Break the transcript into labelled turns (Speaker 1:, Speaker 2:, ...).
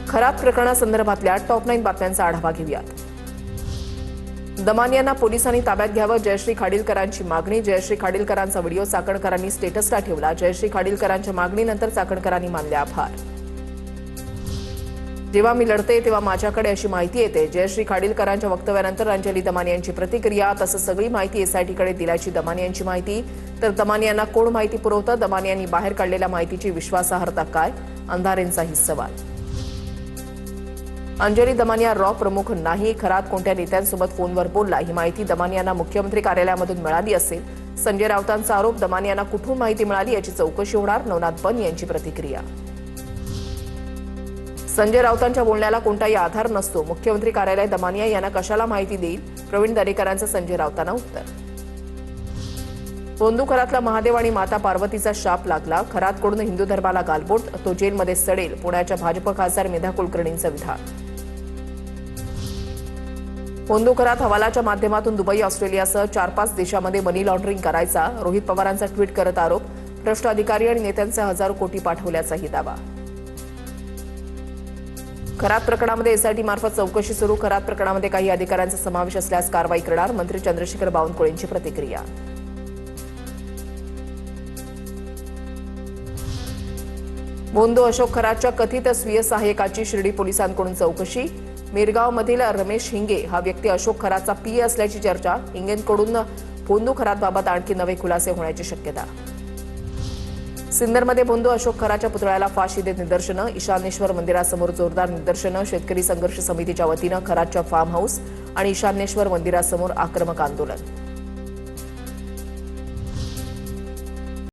Speaker 1: Kharat प्रकरणासंदर्भातल्या top 9 बातम्यांचा आढावा घेऊयात। दमानियांना पोलिसांनी ताब्यात घ्यावं, जयश्री खाडीलकरांची मागणी। जयश्री खाडीलकरांचा व्हिडिओ चाकणकरांनी स्टेटसला ठेवला। जयश्री खाडीलकरांच्या मागणीनंतर चाकणकरांनी मानले आभार। जेव्हा मी लढते तेव्हा माझ्याकडे अशी माहिती येते। जयश्री खाडीलकरांच्या वक्तव्यानंतर अंजली दमानियांची प्रतिक्रिया। तसंच सगळी माहिती एसआयटीकडे दिल्याची दमानियांची माहिती। तर दमानियांना कोण माहिती पुरवतं? दमानियांनी बाहेर काढलेल्या माहितीची विश्वासार्हता काय? अंधारेंचाही सवाल। अंजली दमानिया रॉ प्रमुख नाही, खरात कोणत्या नेत्यांसोबत फोनवर बोलला ही माहिती दमानियांना मुख्यमंत्री कार्यालयामधून मिळाली असेल। संजय राऊतांचा आरोप, दमानियांना कुठून माहिती मिळाली याची चौकशी होणार। नवनाथ बन यांची प्रतिक्रिया। संजय राऊतांच्या बोलण्याला कोणताही आधार नसतो, मुख्यमंत्री कार्यालय दमानिया यांना कशाला माहिती देईल? प्रवीण दरेकरांचं संजय राऊतांना उत्तर। भोंदू खरातला महादेव आणि माता पार्वतीचा शाप लागला, खरातकडून हिंदू धर्माला गालबोट, तो जेलमध्ये सडेल, पुण्याच्या भाजप खासदार मेधा कुलकर्णींचं विधान। भोंदू खरात हवालाच्या माध्यमातून दुबई, ऑस्ट्रेलियासह 4-5 देशांमध्ये मनी लॉन्ड्रिंग करायचा, रोहित पवारांचा ट्विट करत आरोप। भ्रष्ट अधिकारी आणि नेत्यांचे हजारो कोटी पाठवल्याचाही दावा। खरात प्रकरणामध्ये एसआयटी मार्फत चौकशी सुरू, खरात प्रकरणामध्ये काही अधिकाऱ्यांचा समावेश असल्यास कारवाई करणार, मंत्री चंद्रशेखर बावनकुळेंची प्रतिक्रिया। भोंदू अशोक खरातच्या कथित स्वीय सहाय्यकाची शिर्डी पोलिसांकडून चौकशी। मिरगावमधील रमेश हिंगे हा व्यक्ती अशोक खरातचा पीए असल्याची चर्चा। हिंगेंकडून भोंदू खरातबाबत आणखी नवे खुलासे होण्याची शक्यता। सिन्नरमध्ये भोंदू अशोक खरातच्या पुतळ्याला फाशी देत निदर्शनं, ईशान्येश्वर मंदिरासमोर जोरदार निदर्शनं। शेतकरी संघर्ष समितीच्या वतीनं खरातच्या फार्म हाऊस आणि ईशान्येश्वर मंदिरासमोर आक्रमक आंदोलन।